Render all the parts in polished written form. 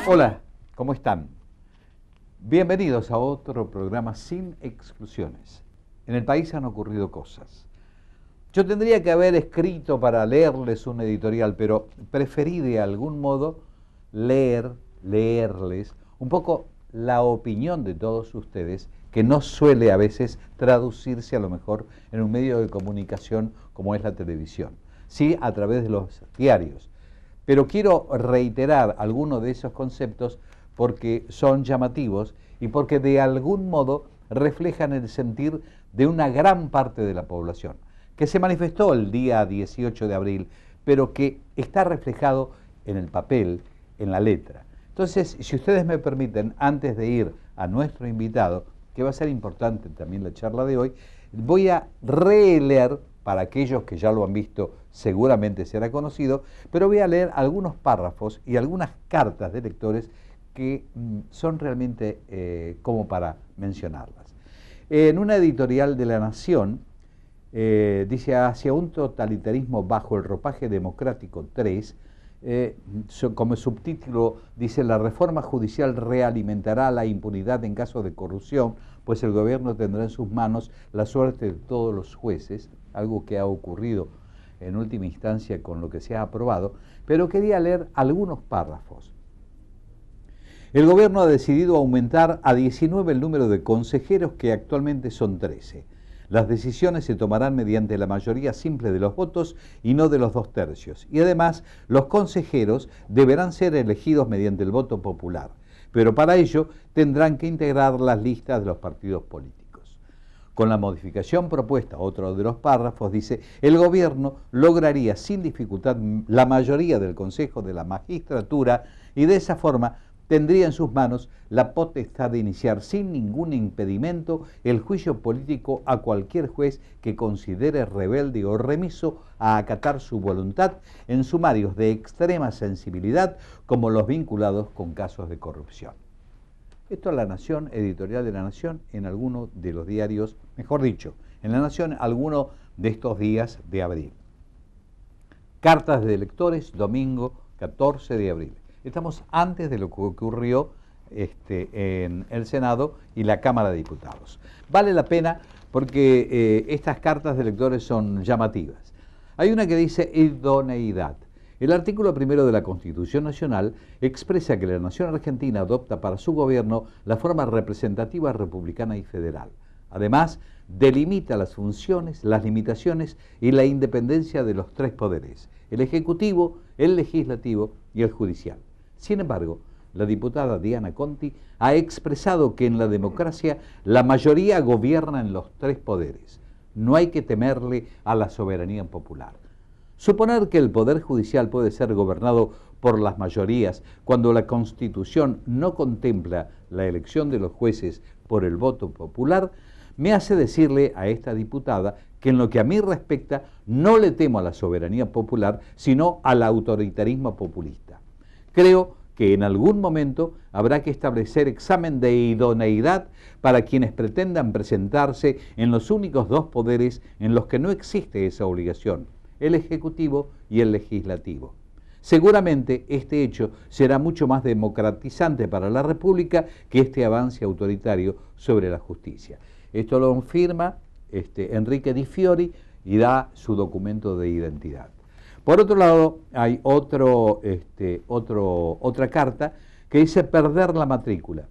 Hola, ¿cómo están? Bienvenidos a otro programa sin exclusiones. En el país han ocurrido cosas. Yo tendría que haber escrito para leerles un editorial, pero preferí de algún modo leerles un poco la opinión de todos ustedes, que no suele a veces traducirse a lo mejor en un medio de comunicación como es la televisión, sí a través de los diarios. Pero quiero reiterar algunos de esos conceptos porque son llamativos y porque de algún modo reflejan el sentir de una gran parte de la población, que se manifestó el día 18 de abril, pero que está reflejado en el papel, en la letra. Entonces, si ustedes me permiten, antes de ir a nuestro invitado, que va a ser importante también la charla de hoy, voy a releer, para aquellos que ya lo han visto seguramente será conocido, pero voy a leer algunos párrafos y algunas cartas de lectores que son realmente como para mencionarlas. En una editorial de La Nación, dice: hacia un totalitarismo bajo el ropaje democrático 3, como subtítulo dice: la reforma judicial realimentará la impunidad en caso de corrupción, pues el gobierno tendrá en sus manos la suerte de todos los jueces, algo que ha ocurrido en última instancia con lo que se ha aprobado, pero quería leer algunos párrafos. El gobierno ha decidido aumentar a 19 el número de consejeros, que actualmente son 13. Las decisiones se tomarán mediante la mayoría simple de los votos y no de los 2/3. Y además, los consejeros deberán ser elegidos mediante el voto popular, pero para ello tendrán que integrar las listas de los partidos políticos. Con la modificación propuesta, otro de los párrafos dice: el gobierno lograría sin dificultad la mayoría del Consejo de la Magistratura y de esa forma tendría en sus manos la potestad de iniciar sin ningún impedimento el juicio político a cualquier juez que considere rebelde o remiso a acatar su voluntad en sumarios de extrema sensibilidad, como los vinculados con casos de corrupción. Esto es La Nación, editorial de La Nación, en alguno de los diarios, mejor dicho, en La Nación, alguno de estos días de abril. Cartas de lectores, domingo 14 de abril. Estamos antes de lo que ocurrió en el Senado y la Cámara de Diputados. Vale la pena porque estas cartas de lectores son llamativas. Hay una que dice idoneidad. El artículo 1 de la Constitución Nacional expresa que la Nación Argentina adopta para su gobierno la forma representativa, republicana y federal. Además, delimita las funciones, las limitaciones y la independencia de los tres poderes: el Ejecutivo, el Legislativo y el Judicial. Sin embargo, la diputada Diana Conti ha expresado que en la democracia la mayoría gobierna en los tres poderes. No hay que temerle a la soberanía popular. Suponer que el Poder Judicial puede ser gobernado por las mayorías cuando la Constitución no contempla la elección de los jueces por el voto popular, me hace decirle a esta diputada que en lo que a mí respecta no le temo a la soberanía popular, sino al autoritarismo populista. Creo que en algún momento habrá que establecer examen de idoneidad para quienes pretendan presentarse en los únicos dos poderes en los que no existe esa obligación: el Ejecutivo y el Legislativo. Seguramente este hecho será mucho más democratizante para la República que este avance autoritario sobre la justicia. Esto lo firma Enrique Di Fiori y da su documento de identidad. Por otro lado, hay otra carta que dice perder la matrícula.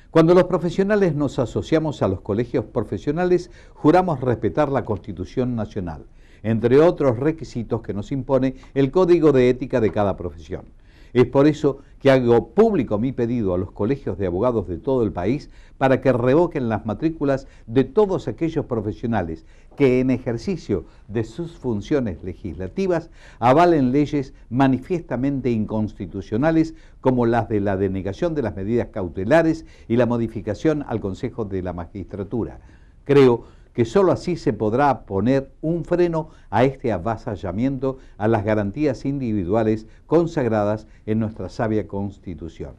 Cuando los profesionales nos asociamos a los colegios profesionales, juramos respetar la Constitución Nacional, entre otros requisitos que nos impone el Código de Ética de cada profesión. Es por eso que hago público mi pedido a los colegios de abogados de todo el país para que revoquen las matrículas de todos aquellos profesionales que en ejercicio de sus funciones legislativas avalen leyes manifiestamente inconstitucionales, como las de la denegación de las medidas cautelares y la modificación al Consejo de la Magistratura. Creo que sólo así se podrá poner un freno a este avasallamiento a las garantías individuales consagradas en nuestra sabia Constitución.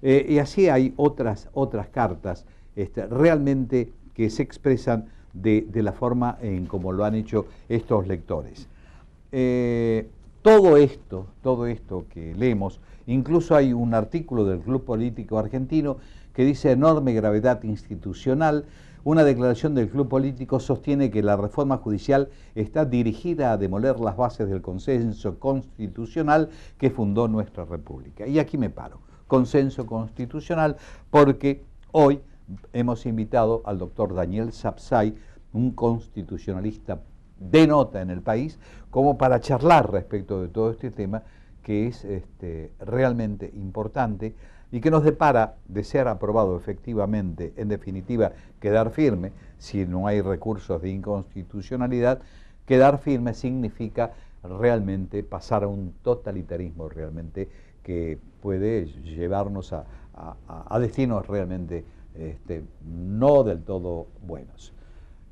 Y así hay otras cartas realmente que se expresan de la forma en como lo han hecho estos lectores. todo esto que leemos, incluso hay un artículo del Club Político Argentino que dice enorme gravedad institucional. Una declaración del Club Político sostiene que la reforma judicial está dirigida a demoler las bases del consenso constitucional que fundó nuestra República. Y aquí me paro, consenso constitucional, porque hoy hemos invitado al doctor Daniel Sapsay, un constitucionalista de nota en el país, como para charlar respecto de todo este tema que es realmente importante y que nos depara, de ser aprobado efectivamente, en definitiva, quedar firme, si no hay recursos de inconstitucionalidad. Quedar firme significa realmente pasar a un totalitarismo realmente que puede llevarnos a destinos realmente no del todo buenos.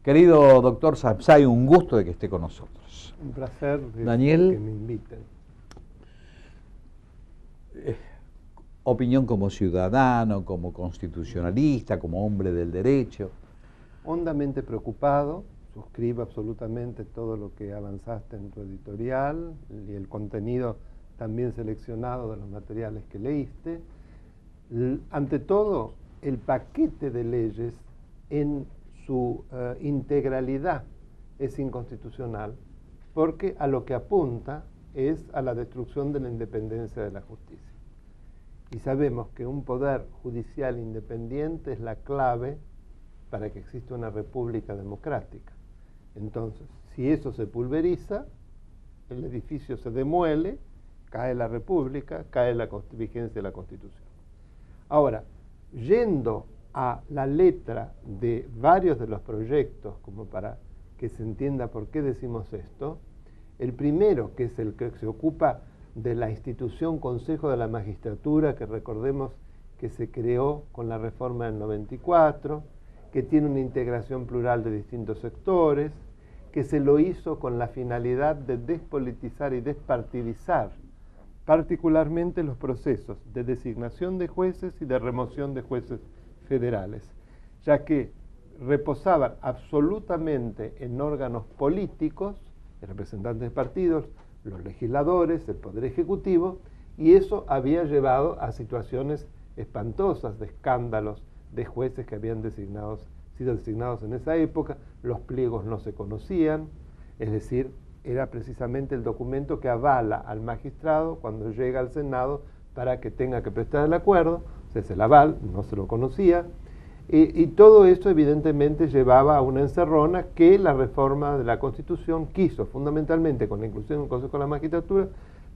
Querido doctor Sapsay, un gusto de que esté con nosotros. Un placer Daniel, que me inviten. Opinión como ciudadano, como constitucionalista, como hombre del derecho. Hondamente preocupado, suscribo absolutamente todo lo que avanzaste en tu editorial y el contenido también seleccionado de los materiales que leíste. Ante todo, el paquete de leyes en su integralidad es inconstitucional, porque a lo que apunta es a la destrucción de la independencia de la justicia. Y sabemos que un poder judicial independiente es la clave para que exista una república democrática. Entonces, si eso se pulveriza, el edificio se demuele, cae la república, cae la vigencia de la Constitución. Ahora, yendo a la letra de varios de los proyectos, como para que se entienda por qué decimos esto, el primero, que es el que se ocupa de la institución Consejo de la Magistratura, que recordemos que se creó con la reforma del 94, que tiene una integración plural de distintos sectores, que se lo hizo con la finalidad de despolitizar y despartidizar, particularmente los procesos de designación de jueces y de remoción de jueces federales, ya que reposaban absolutamente en órganos políticos, representantes de partidos, los legisladores, el Poder Ejecutivo, y eso había llevado a situaciones espantosas de escándalos de jueces que habían sido designados en esa época. Los pliegos no se conocían, es decir, era precisamente el documento que avala al magistrado cuando llega al Senado para que tenga que prestar el acuerdo. O sea, es el aval, no se lo conocía, y todo esto evidentemente llevaba a una encerrona que la reforma de la Constitución quiso, fundamentalmente con la inclusión del Consejo de la Magistratura,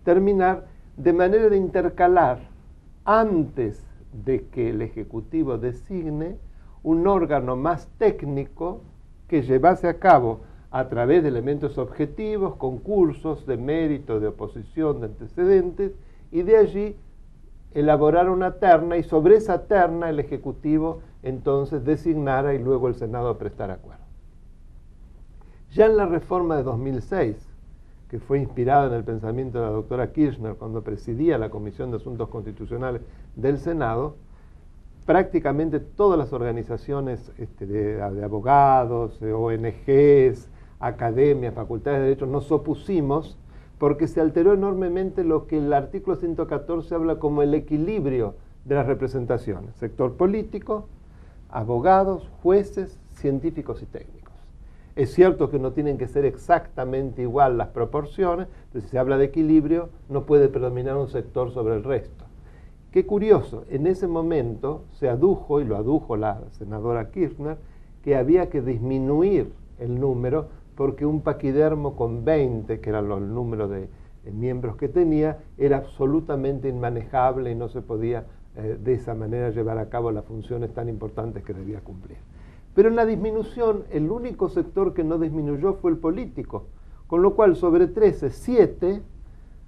terminar de manera de intercalar, antes de que el Ejecutivo designe, un órgano más técnico que llevase a cabo, a través de elementos objetivos, concursos de mérito, de oposición, de antecedentes, y de allí elaborar una terna, y sobre esa terna el Ejecutivo entonces designara y luego el Senado prestara acuerdo. Ya en la reforma de 2006, que fue inspirada en el pensamiento de la doctora Kirchner cuando presidía la Comisión de Asuntos Constitucionales del Senado, prácticamente todas las organizaciones de abogados, ONGs, academias, facultades de derecho, nos opusimos porque se alteró enormemente lo que el artículo 114 habla como el equilibrio de las representaciones: sector político, abogados, jueces, científicos y técnicos. Es cierto que no tienen que ser exactamente igual las proporciones, entonces si se habla de equilibrio no puede predominar un sector sobre el resto. Qué curioso, en ese momento se adujo, y lo adujo la senadora Kirchner, que había que disminuir el número porque un paquidermo con 20, que era el número de miembros que tenía, era absolutamente inmanejable y no se podía de esa manera llevar a cabo las funciones tan importantes que debía cumplir. Pero en la disminución, el único sector que no disminuyó fue el político, con lo cual sobre 13, 7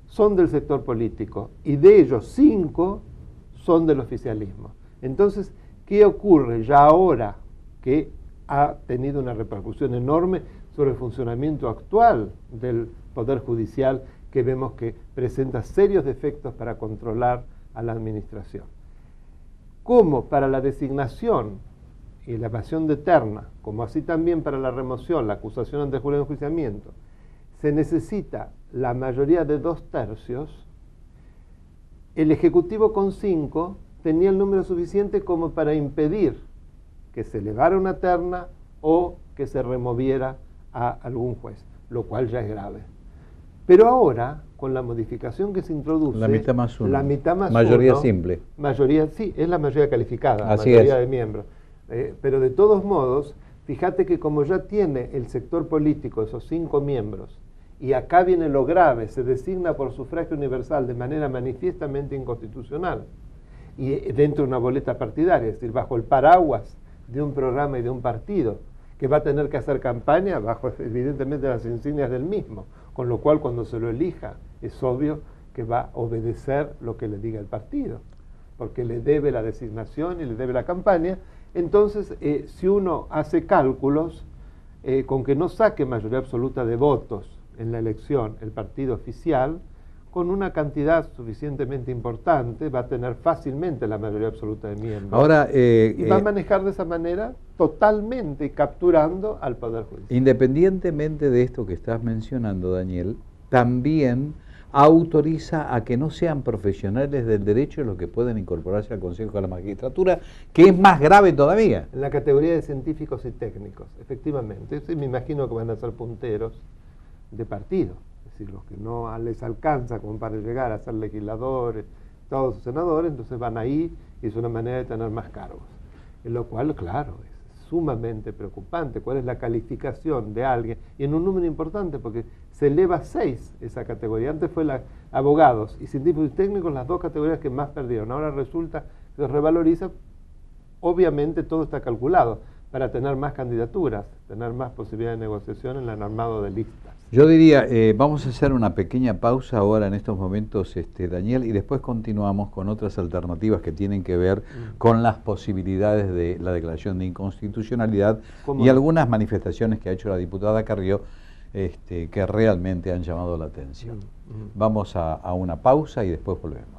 son del sector político, y de ellos 5 son del oficialismo. Entonces, ¿qué ocurre ya ahora que ha tenido una repercusión enorme sobre el funcionamiento actual del Poder Judicial, que vemos que presenta serios defectos para controlar a la administración? Como para la designación y la evasión de terna, como así también para la remoción, la acusación ante el jurado de enjuiciamiento, se necesita la mayoría de 2/3, el Ejecutivo con 5 tenía el número suficiente como para impedir que se elevara una terna o que se removiera a algún juez, lo cual ya es grave. Pero ahora, con la modificación que se introduce, la mitad más uno, la mitad más mayoría uno, simple. Mayoría, sí, es la mayoría calificada, Así mayoría es. de miembros. Pero de todos modos, fíjate que como ya tiene el sector político esos 5 miembros, y acá viene lo grave, se designa por sufragio universal de manera manifiestamente inconstitucional, y dentro de una boleta partidaria, es decir, bajo el paraguas de un programa y de un partido, que va a tener que hacer campaña bajo evidentemente las insignias del mismo, con lo cual cuando se lo elija es obvio que va a obedecer lo que le diga el partido, porque le debe la designación y le debe la campaña. Entonces, si uno hace cálculos, con que no saque mayoría absoluta de votos en la elección el partido oficial, con una cantidad suficientemente importante va a tener fácilmente la mayoría absoluta de miembros. Ahora, y va a manejar de esa manera totalmente capturando al Poder Judicial. Independientemente de esto que estás mencionando, Daniel, también autoriza a que no sean profesionales del derecho los que pueden incorporarse al Consejo de la Magistratura, que es más grave todavía. En la categoría de científicos y técnicos, efectivamente. Me imagino que van a ser punteros de partido, es decir, los que no les alcanza como para llegar a ser legisladores, todos senadores, entonces van ahí y es una manera de tener más cargos. En lo cual, claro, es sumamente preocupante. ¿Cuál es la calificación de alguien? Y en un número importante, porque se eleva a 6 esa categoría. Antes fue abogados y científicos y técnicos las 2 categorías que más perdieron. Ahora resulta que se revaloriza. Obviamente todo está calculado para tener más candidaturas, tener más posibilidad de negociación en el armado de listas. Yo diría, vamos a hacer una pequeña pausa ahora en estos momentos, Daniel, y después continuamos con otras alternativas que tienen que ver con las posibilidades de la declaración de inconstitucionalidad y algunas manifestaciones que ha hecho la diputada Carrió, que realmente han llamado la atención. Vamos a una pausa y después volvemos.